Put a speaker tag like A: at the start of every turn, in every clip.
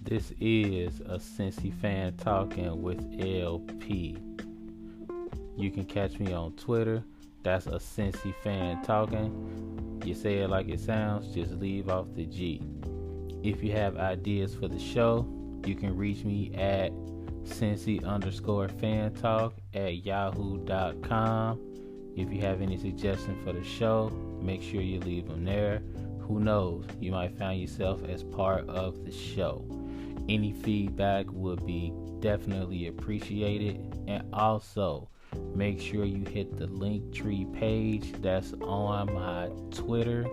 A: This is a Cincy fan talking with LP. You can catch me on Twitter. That's a Cincy fan talking. You say it like it sounds, just leave off the G. If you have ideas for the show, you can reach me at Cincy_fan talk at yahoo.com. If you have any suggestions for the show, make sure you leave them there. Who knows, you might find yourself as part of the show. Any feedback would be definitely appreciated. And also, make sure you hit the Linktree page that's on my Twitter.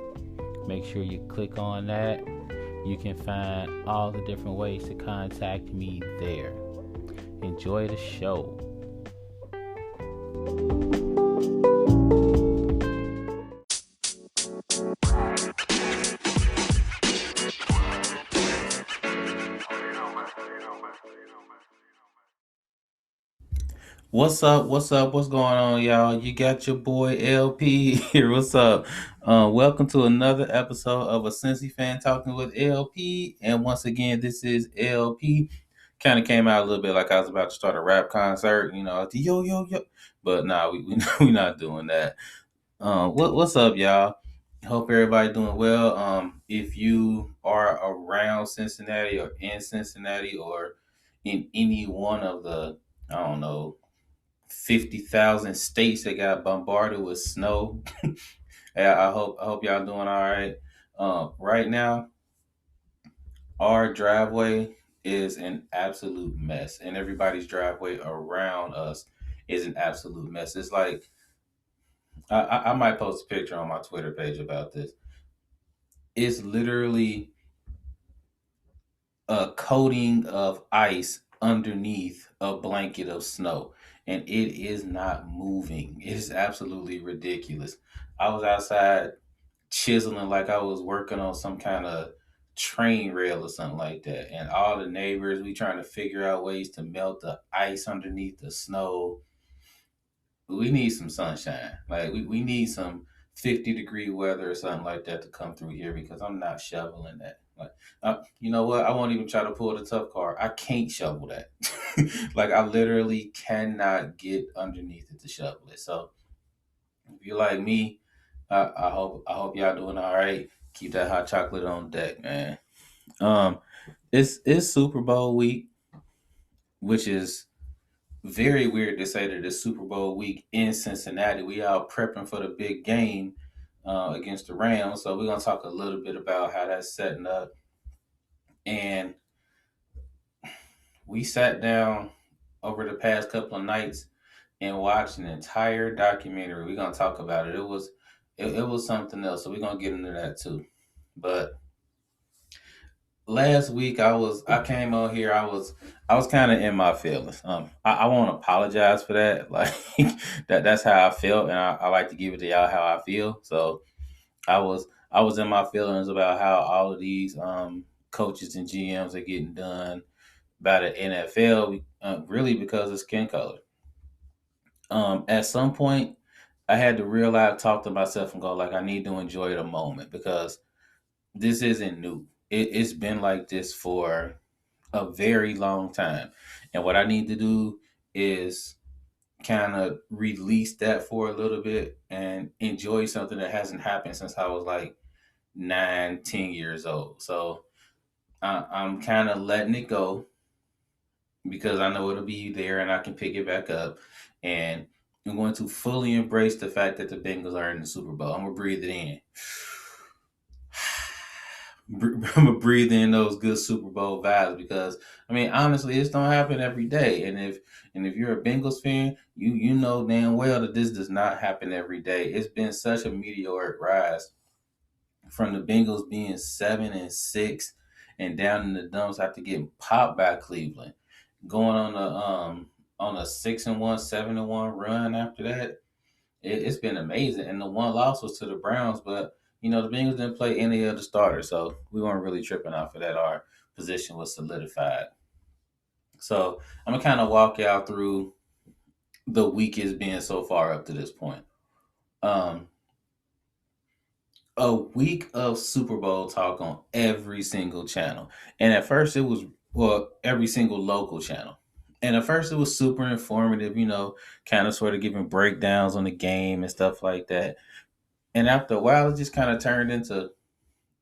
A: Make sure you click on that. You can find all the different ways to contact me there. Enjoy the show. What's up? What's up? What's going on, y'all? You got your boy LP here. What's up? Welcome to another episode of a Cincy fan talking with LP. And once again, this is LP. Kind of came out a little bit like I was about to start a rap concert, yo yo yo. But nah, we not doing that. What's up, y'all? Hope everybody doing well. If you are around Cincinnati or in Cincinnati or in any one of the, I don't know, 50,000 states that got bombarded with snow. I hope y'all doing all right. Right now, our driveway is an absolute mess, and everybody's driveway around us is an absolute mess. It's like I might post a picture on my Twitter page about this. It's literally a coating of ice underneath a blanket of snow, and it is not moving. It is absolutely ridiculous. I was outside chiseling like I was working on some kind of train rail or something like that, and all the neighbors, we trying to figure out ways to melt the ice underneath the snow. We need some sunshine. Like we need some 50-degree weather or something like that to come through here because I'm not shoveling that. Like, you know what? I won't even try to pull the tough card. I can't shovel that. Like I literally cannot get underneath it to shovel it. So if you're like me, I hope y'all doing all right. Keep that hot chocolate on deck, man. Um, it's Super Bowl week, which is very weird to say that it's Super Bowl week in Cincinnati. We all prepping for the big game against the Rams. So we're gonna talk a little bit about how that's setting up. And we sat down over the past couple of nights and watched an entire documentary. We're gonna talk about it. It was something else. So we're gonna get into that too. But last week I came on here, I was kind of in my feelings. I won't apologize for that. Like that's how I felt, and I like to give it to y'all how I feel. So I was in my feelings about how all of these coaches and GMs are getting done by the NFL, really because of skin color. At some point I had to realize, talk to myself and go like, I need to enjoy the moment because this isn't new. It's been like this for a very long time. And what I need to do is kind of release that for a little bit and enjoy something that hasn't happened since I was like 9, 10 years old. So I'm kind of letting it go because I know it'll be there and I can pick it back up. And I'm going to fully embrace the fact that the Bengals are in the Super Bowl. I'm going to breathe it in. I'm gonna breathe in those good Super Bowl vibes because I mean honestly, this don't happen every day. And if you're a Bengals fan, you know damn well that this does not happen every day. It's been such a meteoric rise from the Bengals being 7-6 and down in the dumps after getting popped by Cleveland, going on a 6-1, 7-1 run after that. It's been amazing. And the one loss was to the Browns, but the Bengals didn't play any of the starters, so we weren't really tripping off of that. Our position was solidified. So I'm gonna kind of walk y'all through the week it's been so far up to this point. Um, a week of Super Bowl talk on every single channel, and at first well, every single local channel. And at first, it was super informative, kind of sort of giving breakdowns on the game and stuff like that. And after a while, it just kind of turned into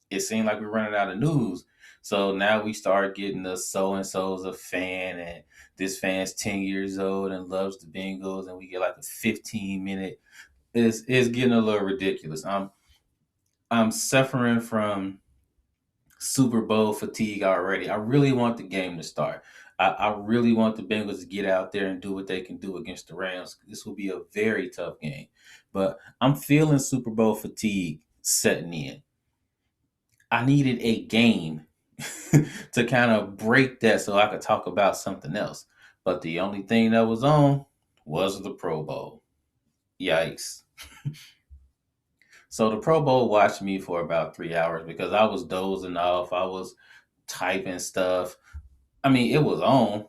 A: it seemed like we're running out of news. So now we start getting the so and so's a fan, and this fan's 10 years old and loves the Bengals, and we get like a 15 minute. It's getting a little ridiculous. I'm suffering from Super Bowl fatigue already. I really want the game to start. I really want the Bengals to get out there and do what they can do against the Rams. This will be a very tough game. But I'm feeling Super Bowl fatigue setting in. I needed a game to kind of break that so I could talk about something else. But the only thing that was on was the Pro Bowl. Yikes. So the Pro Bowl watched me for about 3 hours because I was dozing off. I was typing stuff. I mean, it was on.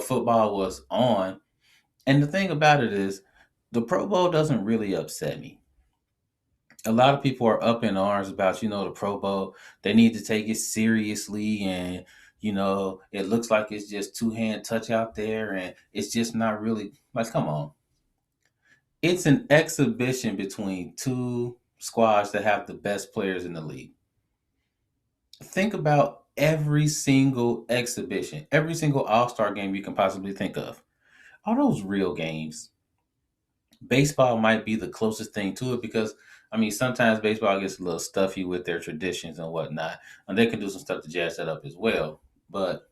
A: Football was on. And the thing about it is, the Pro Bowl doesn't really upset me. A lot of people are up in arms about, the Pro Bowl. They need to take it seriously. And, it looks like it's just two hand touch out there. And it's just not really like, come on. It's an exhibition between two squads that have the best players in the league. Think about every single exhibition, every single All Star game you can possibly think of. Are those real games? Baseball might be the closest thing to it because, I mean, sometimes baseball gets a little stuffy with their traditions and whatnot, and they can do some stuff to jazz that up as well. But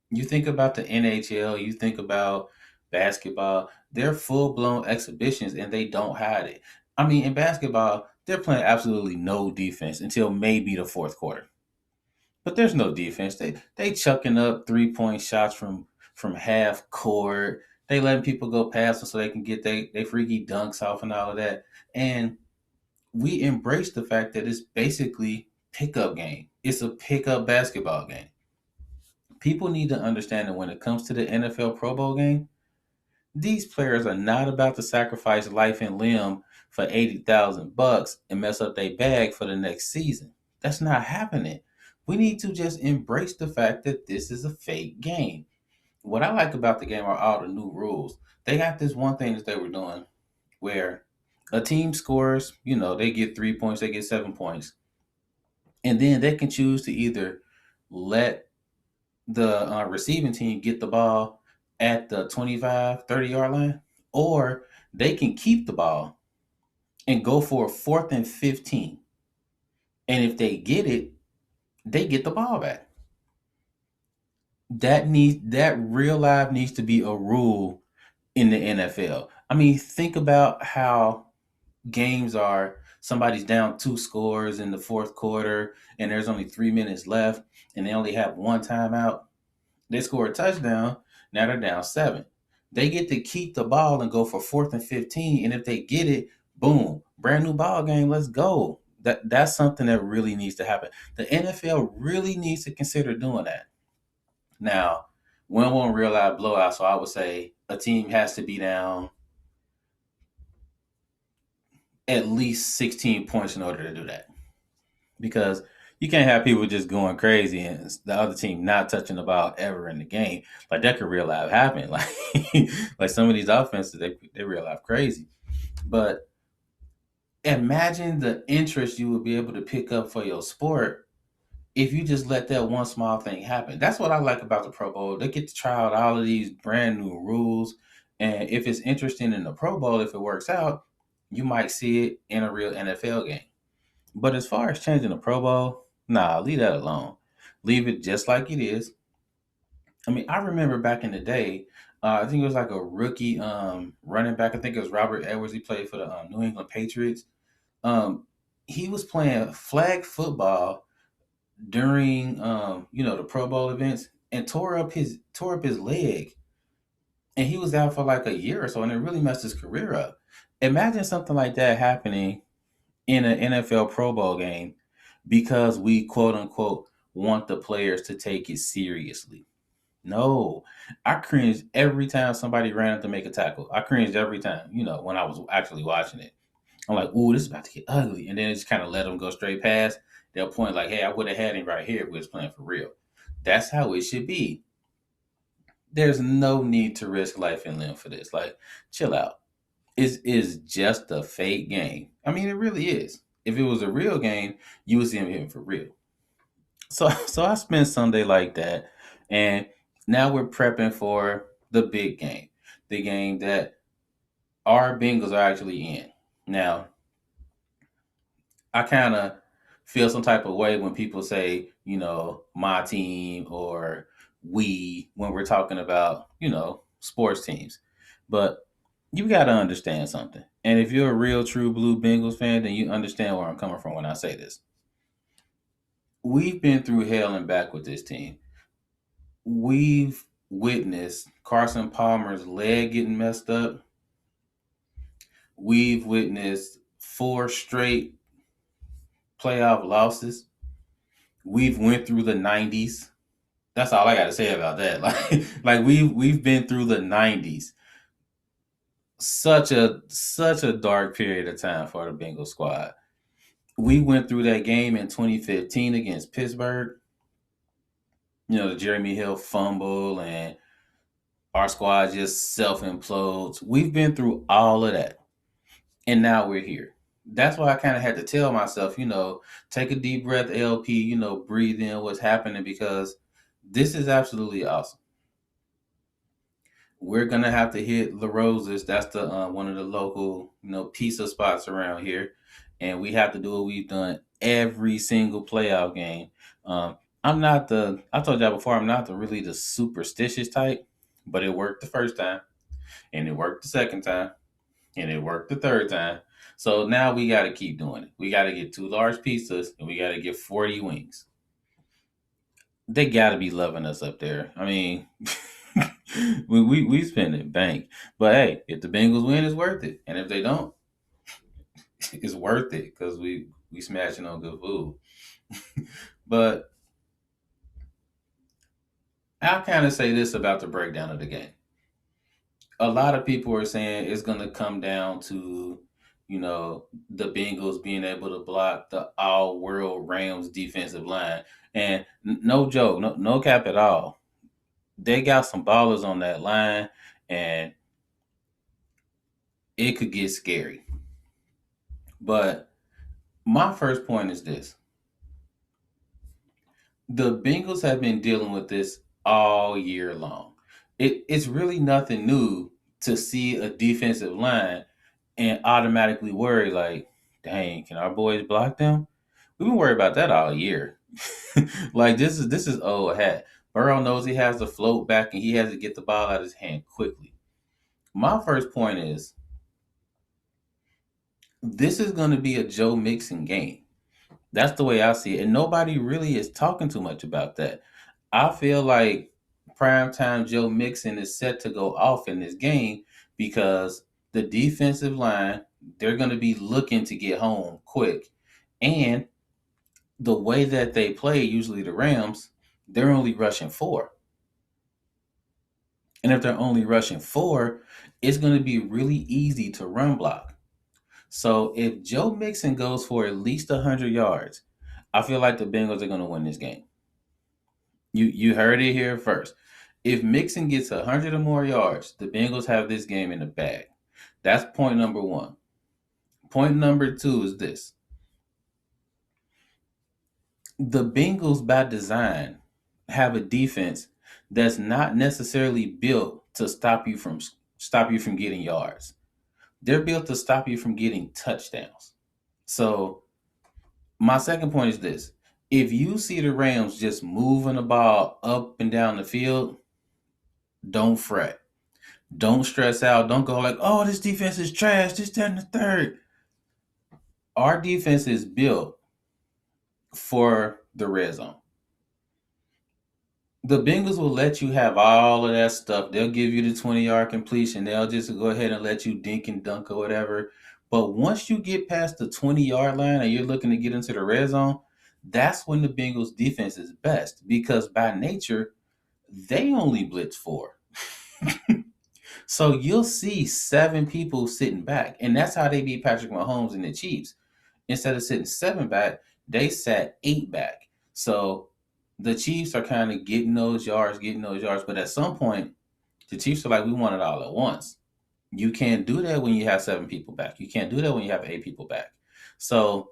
A: you think about the NHL, you think about basketball, they're full blown exhibitions and they don't hide it. I mean, in basketball, they're playing absolutely no defense until maybe the fourth quarter. But there's no defense. They chucking up 3 point shots from half court. They letting people go past them so they can get they freaky dunks off and all of that. And we embrace the fact that it's basically pickup game. It's a pickup basketball game. People need to understand that when it comes to the NFL Pro Bowl game, these players are not about to sacrifice life and limb for 80,000 bucks and mess up their bag for the next season. That's not happening. We need to just embrace the fact that this is a fake game. What I like about the game are all the new rules. They got this one thing that they were doing where a team scores, they get 3 points, they get 7 points, and then they can choose to either let the receiving team get the ball at the 25, 30 yard line, or they can keep the ball and go for a fourth and 15. And if they get it, they get the ball back. That real life needs to be a rule in the NFL. I mean, think about how games are somebody's down two scores in the fourth quarter and there's only 3 minutes left and they only have one timeout. They score a touchdown. Now they're down seven. They get to keep the ball and go for fourth and 15. And if they get it, boom, brand new ball game. Let's go. That's something that really needs to happen. The NFL really needs to consider doing that. Now, one won't real life blowout, so I would say a team has to be down at least 16 points in order to do that. Because you can't have people just going crazy and the other team not touching the ball ever in the game. Like that could real life happen. Like like some of these offenses, they real life crazy. But imagine the interest you would be able to pick up for your sport if you just let that one small thing happen. That's what I like about the Pro Bowl. They get to try out all of these brand new rules. And if it's interesting in the Pro Bowl, if it works out, you might see it in a real NFL game. But as far as changing the Pro Bowl, nah, leave that alone. Leave it just like it is. I mean, I remember back in the day, I think it was like a rookie running back. I think it was Robert Edwards. He played for the New England Patriots. Um, he was playing flag football during the Pro Bowl events and tore up his leg, and he was out for like a year or so, and it really messed his career up. Imagine something like that happening in an NFL Pro Bowl game because we quote unquote want the players to take it seriously. No, I cringed every time somebody ran up to make a tackle. I cringed every time, when I was actually watching it. I'm like, ooh, this is about to get ugly. And then it just kind of let them go straight past. They'll point like, hey, I would have had him right here if we was playing for real. That's how it should be. There's no need to risk life and limb for this. Like, chill out. It is just a fake game. I mean, it really is. If it was a real game, you would see him hitting for real. So I spent Sunday like that, and now we're prepping for the big game, the game that our Bengals are actually in. Now, I kind of feel some type of way when people say, my team or we when we're talking about, sports teams. But you got to understand something. And if you're a real true blue Bengals fan, then you understand where I'm coming from when I say this. We've been through hell and back with this team. We've witnessed Carson Palmer's leg getting messed up. We've witnessed four straight playoff losses. We've went through the 90s. That's all I got to say about that. Like we've been through the 90s. Such a dark period of time for the Bengals squad. We went through that game in 2015 against Pittsburgh. The Jeremy Hill fumble and our squad just self implodes. We've been through all of that. And now we're here. That's why I kind of had to tell myself, take a deep breath, LP, breathe in what's happening because this is absolutely awesome. We're gonna have to hit La Roses. That's the one of the local, pizza spots around here, and we have to do what we've done every single playoff game. I'm not the. I told y'all before. I'm not really the superstitious type, but it worked the first time, and it worked the second time, and it worked the third time. So now we got to keep doing it. We got to get two large pizzas, and we got to get 40 wings. They got to be loving us up there. I mean, we spend it bank. But hey, if the Bengals win, it's worth it. And if they don't, it's worth it because we smashing on good food. But I'll kind of say this about the breakdown of the game. A lot of people are saying it's going to come down to, the Bengals being able to block the all world Rams defensive line. And no joke, no cap at all. They got some ballers on that line, and it could get scary. But my first point is this: the Bengals have been dealing with this all year long. It's really nothing new to see a defensive line and automatically worry like, dang, can our boys block them? We've been worried about that all year. Like this is old hat. Burrow knows he has to float back and he has to get the ball out of his hand quickly. My first point is this is going to be a Joe Mixon game. That's the way I see it. And nobody really is talking too much about that. I feel like primetime Joe Mixon is set to go off in this game because the defensive line, they're going to be looking to get home quick. And the way that they play, usually the Rams, they're only rushing four. And if they're only rushing four, it's going to be really easy to run block. So if Joe Mixon goes for at least 100 yards, I feel like the Bengals are going to win this game. You heard it here first. If Mixon gets 100 or more yards, the Bengals have this game in the bag. That's point number one. Point number two is this: the Bengals, by design, have a defense that's not necessarily built to stop you from getting yards. They're built to stop you from getting touchdowns. So my second point is this: if you see the Rams just moving the ball up and down the field, don't fret. Don't stress out. Don't go like, oh, this defense is trash. This, that, and the third. Our defense is built for the red zone. The Bengals will let you have all of that stuff. They'll give you the 20-yard completion. They'll just go ahead and let you dink and dunk or whatever. But once you get past the 20-yard line and you're looking to get into the red zone, that's when the Bengals defense is best because by nature, they only blitz four. So you'll see seven people sitting back. And that's how they beat Patrick Mahomes and the Chiefs. Instead of sitting seven back, they sat eight back. So The Chiefs are kind of getting those yards, but at some point, the Chiefs are like, we want it all at once. You can't do that when you have 7 people back. You can't do that when you have 8 people back. So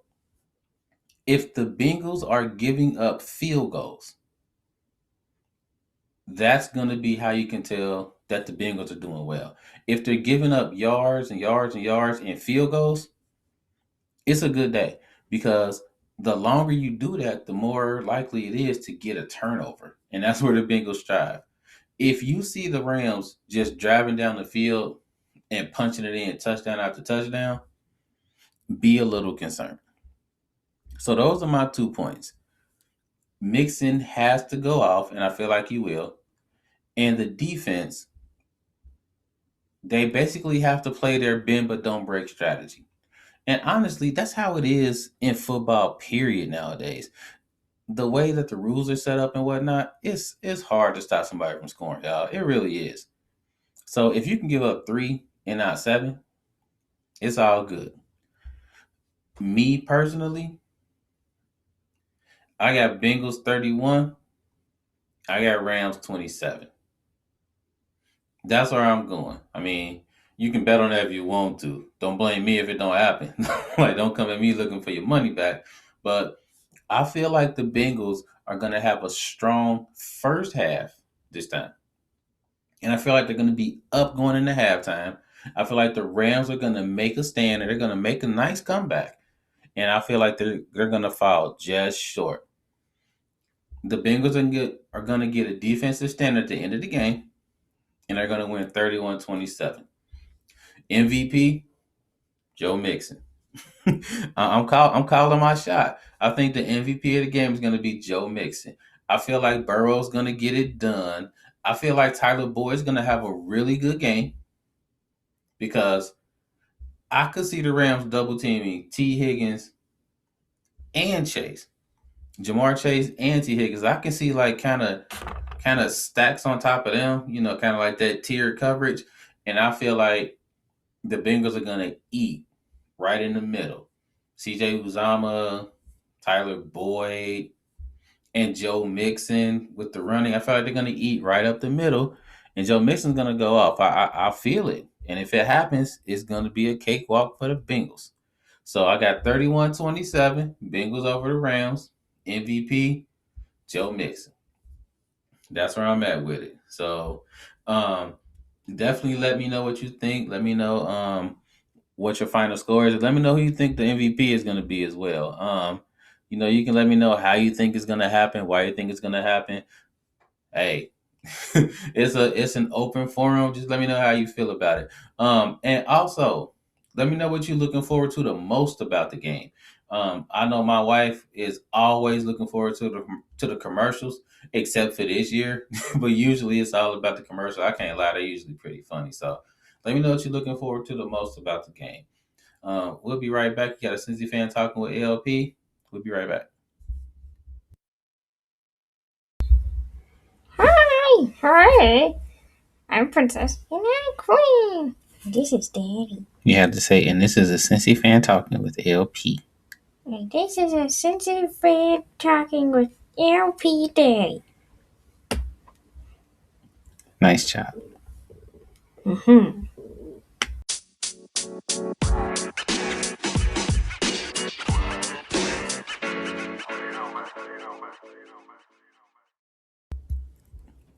A: if the Bengals are giving up field goals, that's going to be how you can tell that the Bengals are doing well. If they're giving up yards and yards and yards and field goals, it's a good day because the longer you do that, the more likely it is to get a turnover. And that's where the Bengals strive. If you see the Rams just driving down the field and punching it in touchdown after touchdown, be a little concerned. So those are my 2 points. Mixon has to go off, and I feel like he will. And the defense, they basically have to play their bend but don't break strategy. And honestly, that's how it is in football, period, nowadays. The way that the rules are set up and whatnot, it's hard to stop somebody from scoring, y'all. It really is. So if you can give up 3 and not 7, it's all good. Me personally, I got Bengals 31. I got Rams 27. That's where I'm going. I mean, you can bet on that if you want to. Don't blame me if it don't happen. Like, don't come at me looking for your money back. But I feel like the Bengals are going to have a strong first half this time. And I feel like they're going to be up going into halftime. I feel like the Rams are going to make a stand and they're going to make a nice comeback. And I feel like they're going to fall just short. The Bengals are going to get a defensive stand at the end of the game, and they're going to win 31-27. MVP, Joe Mixon. I'm calling my shot. I think the MVP of the game is going to be Joe Mixon. I feel like Burrow's going to get it done. I feel like Tyler Boyd's going to have a really good game because I could see the Rams double teaming T. Higgins and Chase. Jamar Chase and T. Higgins. I can see like kind of stacks on top of them, kind of like that tiered coverage. And I feel like the Bengals are going to eat right in the middle. CJ Uzama, Tyler Boyd, and Joe Mixon with the running. I feel like they're going to eat right up the middle, and Joe Mixon's going to go off. I feel it. And if it happens, it's going to be a cakewalk for the Bengals. So I got 31-27, Bengals over the Rams, MVP, Joe Mixon. That's where I'm at with it. So um, definitely let me know what you think. Let me know what your final score is. Let me know who you think the MVP is going to be as well. You can let me know how you think it's going to happen, why you think it's going to happen. Hey, it's an open forum. Just let me know how you feel about it. And also, let me know what you're looking forward to the most about the game. I know my wife is always looking forward to the commercials, except for this year. But usually, it's all about the commercial. I can't lie; they're usually pretty funny. So, let me know what you're looking forward to the most about the game. We'll be right back. You got a Cincy fan talking with LP. We'll be right back.
B: Hi, hi. I'm Princess and I'm Queen. This is Daddy.
A: You have to say, and this is a Cincy fan talking with LP.
B: And this is a sensitive fan talking with LP Daddy.
A: Nice job.
B: Mm-hmm.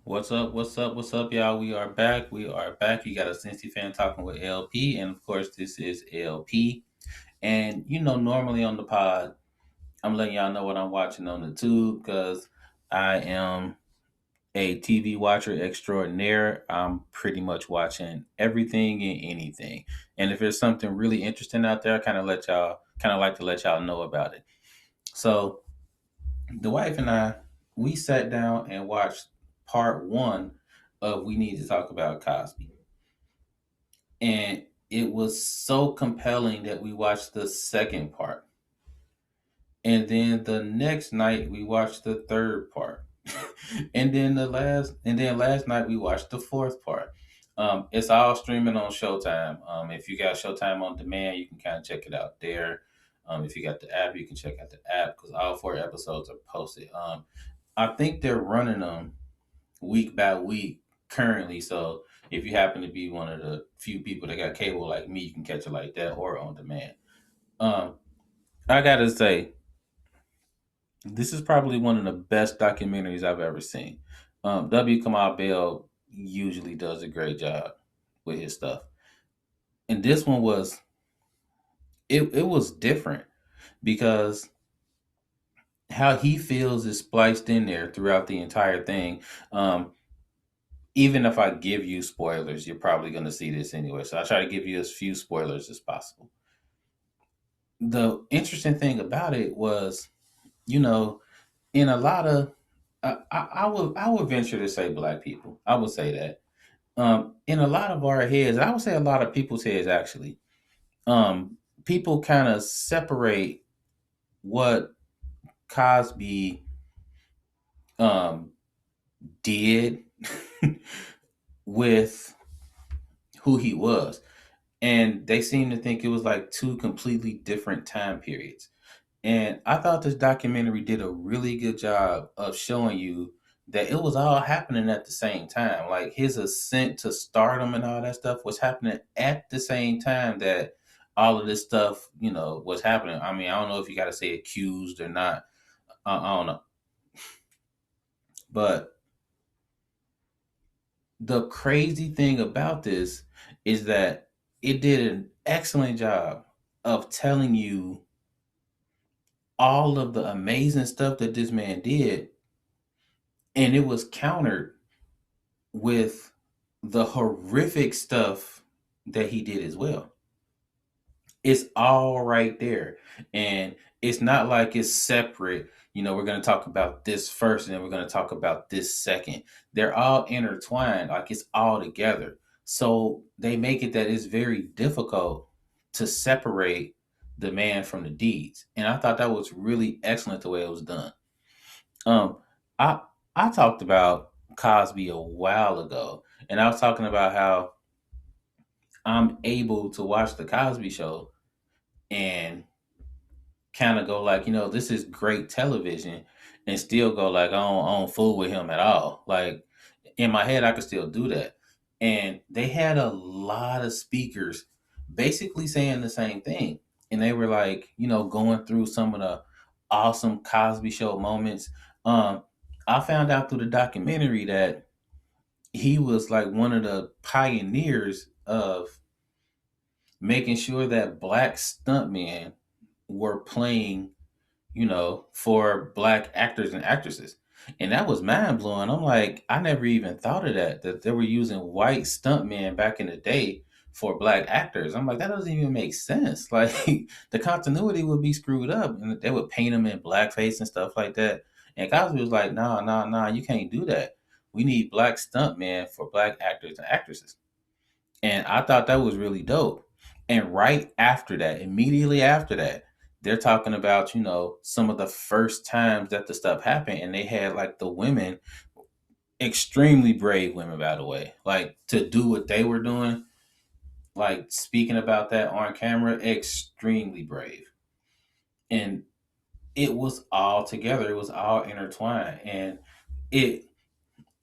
A: What's up? What's up? What's up, y'all? We are back. We are back. You got a Cincy fan talking with LP, and of course, this is LP. And normally on the pod, I'm letting y'all know what I'm watching on the tube because I am a TV watcher extraordinaire. I'm pretty much watching everything and anything. And if there's something really interesting out there, I kind of like to let y'all know about it. So the wife and I, we sat down and watched part one of We Need to Talk About Cosby. And it was so compelling that we watched the second part. And then the next night we watched the third part. And then last night we watched the fourth part. It's all streaming on Showtime. If you got Showtime on demand, you can kind of check it out there. If you got the app, you can check out the app because all 4 episodes are posted. I think they're running them week by week currently. So if you happen to be one of the few people that got cable like me, you can catch it like that or on demand. Um, I gotta say, this is probably one of the best documentaries I've ever seen. W. Kamau Bell usually does a great job with his stuff, and this one was it was different because how he feels is spliced in there throughout the entire thing. Um, Even if I give you spoilers, you're probably going to see this anyway. So I try to give you as few spoilers as possible. The interesting thing about it was, you know, in a lot of, I would venture to say black people. I would say that in a lot of our heads, I would say a lot of people's heads actually, um, people kind of separate what Cosby um, did with who he was. And they seem to think it was like two completely different time periods. And I thought this documentary did a really good job of showing you that it was all happening at the same time. Like his ascent to stardom and all that stuff was happening at the same time that all of this stuff, was happening. I mean, I don't know if you got to say accused or not. I don't know. But the crazy thing about this is that it did an excellent job of telling you all of the amazing stuff that this man did, and it was countered with the horrific stuff that he did as well. It's all right there. And it's not like it's separate. We're going to talk about this first and then we're going to talk about this second. They're all intertwined, like it's all together. So they make it that it's very difficult to separate the man from the deeds. And I thought that was really excellent the way it was done. Um, I I talked about Cosby a while ago, and I was talking about how I'm able to watch the Cosby Show and kind of go like, this is great television, and still go like, I don't fool with him at all. Like in my head, I could still do that. And they had a lot of speakers basically saying the same thing, and they were like, going through some of the awesome Cosby Show moments. Um, I found out through the documentary that he was like one of the pioneers of making sure that black stuntmen were playing, for black actors and actresses. And that was mind blowing. I'm like, I never even thought of that they were using white stuntmen back in the day for black actors. I'm like, that doesn't even make sense. Like, the continuity would be screwed up and they would paint them in blackface and stuff like that. And Cosby was like, nah, nah, nah, you can't do that. We need black stuntmen for black actors and actresses. And I thought that was really dope. And right after that, immediately after that, they're talking about, some of the first times that the stuff happened. And they had like the women, extremely brave women, by the way, like to do what they were doing, like speaking about that on camera, extremely brave. And it was all together, it was all intertwined. And it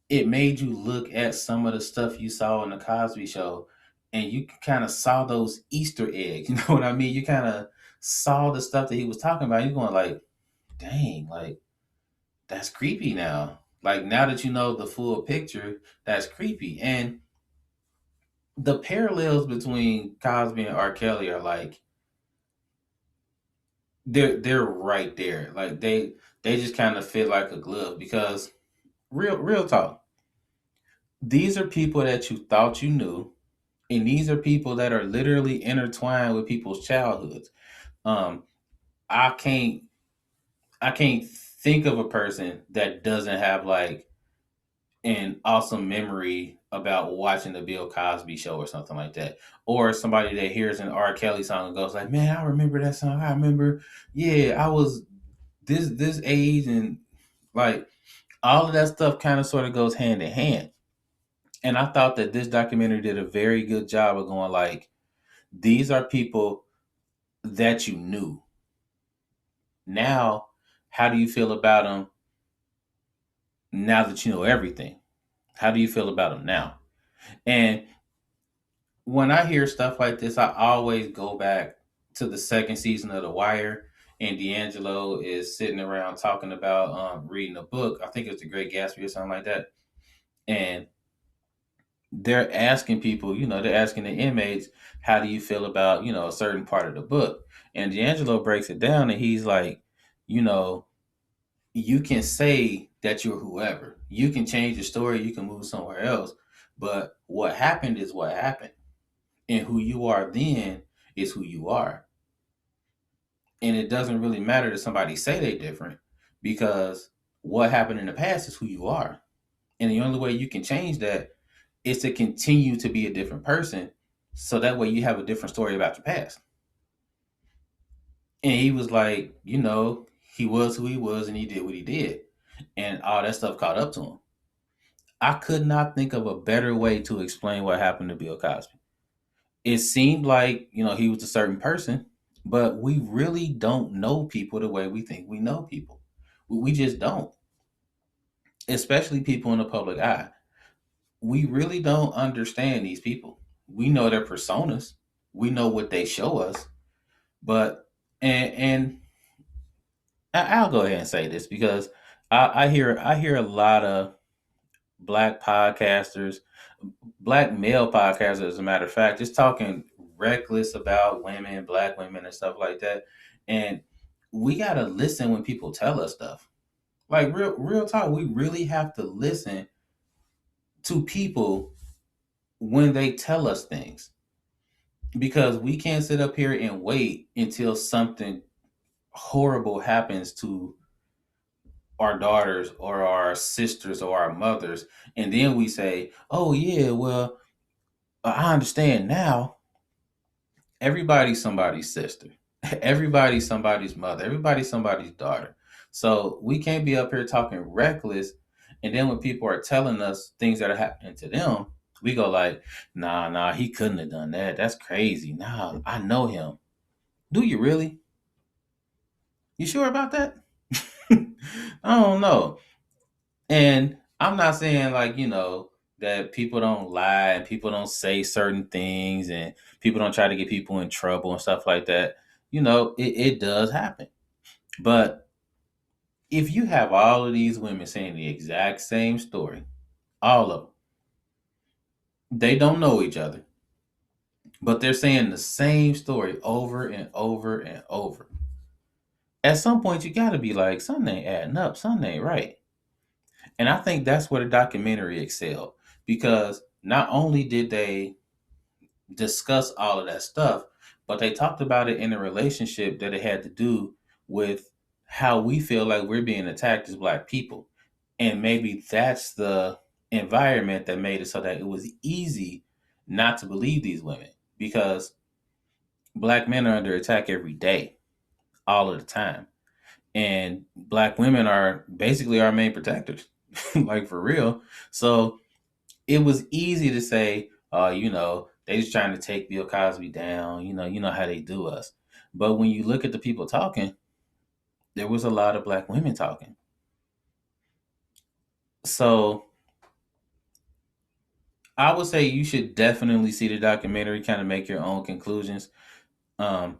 A: it made you look at some of the stuff you saw in the Cosby Show, and you kind of saw those Easter eggs. You know what I mean? You kind of saw the stuff that he was talking about. You're going like, dang, like that's creepy now. Like now that you know the full picture, that's creepy. And the parallels between Cosby and R. Kelly are like they're right there. Like they just kind of fit like a glove because real talk. These are people that you thought you knew, and these are people that are literally intertwined with people's childhoods. Um, I can't I can't think of a person that doesn't have like an awesome memory about watching the Bill Cosby show or something like that. Or somebody that hears an R. Kelly song and goes like, "Man, I remember that song. I remember, yeah, I was this age," and like all of that stuff kind of sort of goes hand in hand. And I thought that this documentary did a very good job of going like, these are people that you knew. Now, how do you feel about them now that you know everything? How do you feel about him now? And when I hear stuff like this, I always go back to the second season of The Wire, and D'Angelo is sitting around talking about reading a book. I think it's The Great Gatsby or something like that. And they're asking people, they're asking the inmates, how do you feel about, a certain part of the book? And D'Angelo breaks it down and he's like, you know, you can say that you're whoever. You can change the story, you can move somewhere else. But what happened is what happened. And who you are then is who you are. And it doesn't really matter that somebody say they different because what happened in the past is who you are. And the only way you can change that is to continue to be a different person. So that way you have a different story about your past. And he was like, he was who he was and he did what he did. And all that stuff caught up to him. I could not think of a better way to explain what happened to Bill Cosby. It seemed like, he was a certain person, but we really don't know people the way we think we know people. We just don't, especially people in the public eye. We really don't understand these people. We know their personas, we know what they show us, but and I'll go ahead and say this because I hear a lot of black podcasters, black male podcasters, as a matter of fact, just talking reckless about women, black women, and stuff like that. And we gotta listen when people tell us stuff. Like real talk, we really have to listen to people when they tell us things because we can't sit up here and wait until something horrible happens to our daughters or our sisters or our mothers, and then we say, "Oh yeah, well, I understand now." Everybody's somebody's sister. Everybody's somebody's mother. Everybody's somebody's daughter. So we can't be up here talking reckless. And then when people are telling us things that are happening to them, we go like, nah, he couldn't have done that. That's crazy. Nah, I know him. Do you really? You sure about that? I don't know. And I'm not saying like, that people don't lie and people don't say certain things and people don't try to get people in trouble and stuff like that. It does happen. But if you have all of these women saying the exact same story, all of them, they don't know each other, but they're saying the same story over and over and over. At some point, you got to be like, something ain't adding up, something ain't right. And I think that's where the documentary excelled because not only did they discuss all of that stuff, but they talked about it in a relationship that it had to do with how we feel like we're being attacked as black people. And maybe that's the environment that made it so that it was easy not to believe these women because black men are under attack every day, all of the time. And black women are basically our main protectors, like for real. So it was easy to say, they just trying to take Bill Cosby down. You know how they do us. But when you look at the people talking, there was a lot of black women talking. So I would say you should definitely see the documentary, kind of make your own conclusions. Um,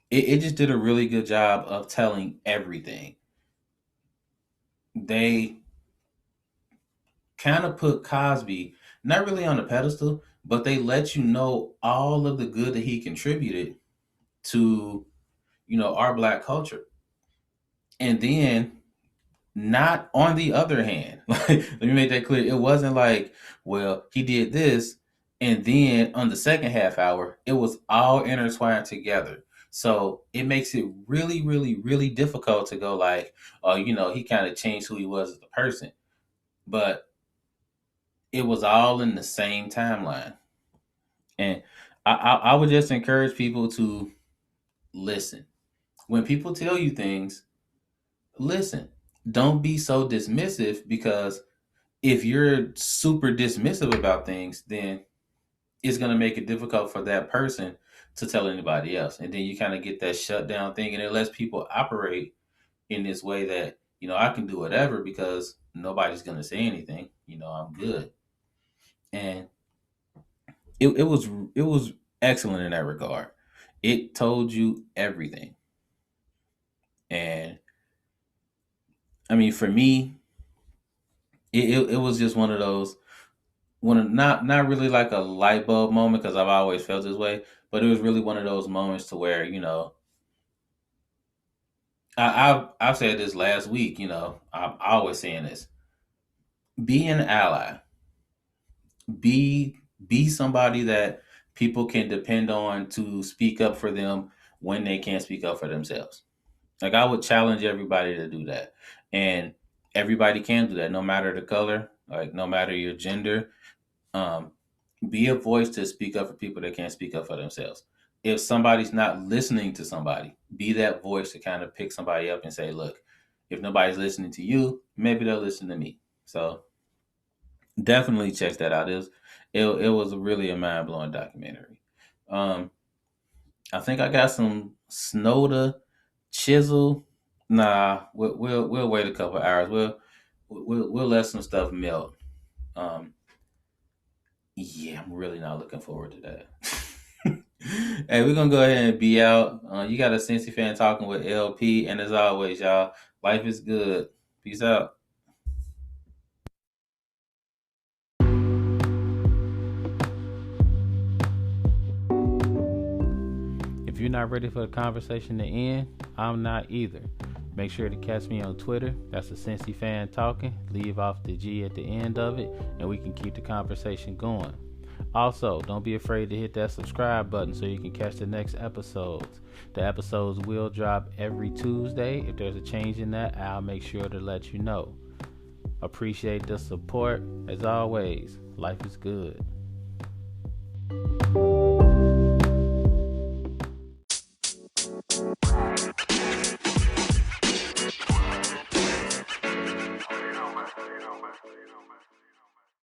A: it just did a really good job of telling everything. They kind of put Cosby not really on a pedestal, but they let you know all of the good that he contributed to our black culture. And then, not on the other hand, like, let me make that clear. It wasn't like, well, he did this, and then on the second half hour, it was all intertwined together. So it makes it really, really, really difficult to go like, oh, he kind of changed who he was as a person. But it was all in the same timeline. And I would just encourage people to listen. When people tell you things, listen. Don't be so dismissive because if you're super dismissive about things, then it's going to make it difficult for that person to tell anybody else. And then you kind of get that shutdown thing, and it lets people operate in this way that, I can do whatever because nobody's gonna say anything. I'm good. And it was excellent in that regard. It told you everything. And I mean, for me, it was just one of those not really like a light bulb moment because I've always felt this way, but it was really one of those moments to where I've said this last week. I'm always saying this: be an ally, be somebody that people can depend on to speak up for them when they can't speak up for themselves. Like I would challenge everybody to do that, and everybody can do that, no matter the color, like no matter your gender. Um, be a voice to speak up for people that can't speak up for themselves. If somebody's not listening to somebody, be that voice to kind of pick somebody up and say, look, if nobody's listening to you, maybe they'll listen to me. So definitely check that out. It was really a mind blowing documentary. Um, I think I got some snow to chisel. Nah, we'll wait a couple hours. We'll let some stuff melt. Um, Yeah, I'm really not looking forward to that. Hey, we're gonna go ahead and be out. You got a Cincy fan talking with LP, and as always, y'all, life is good. Peace out. If you're not ready for the conversation to end, I'm not either. Make sure to catch me on Twitter. That's a Cincy fan talking. Leave off the G at the end of it, and we can keep the conversation going. Also, don't be afraid to hit that subscribe button so you can catch the next episodes. The episodes will drop every Tuesday. If there's a change in that, I'll make sure to let you know. Appreciate the support. As always, life is good.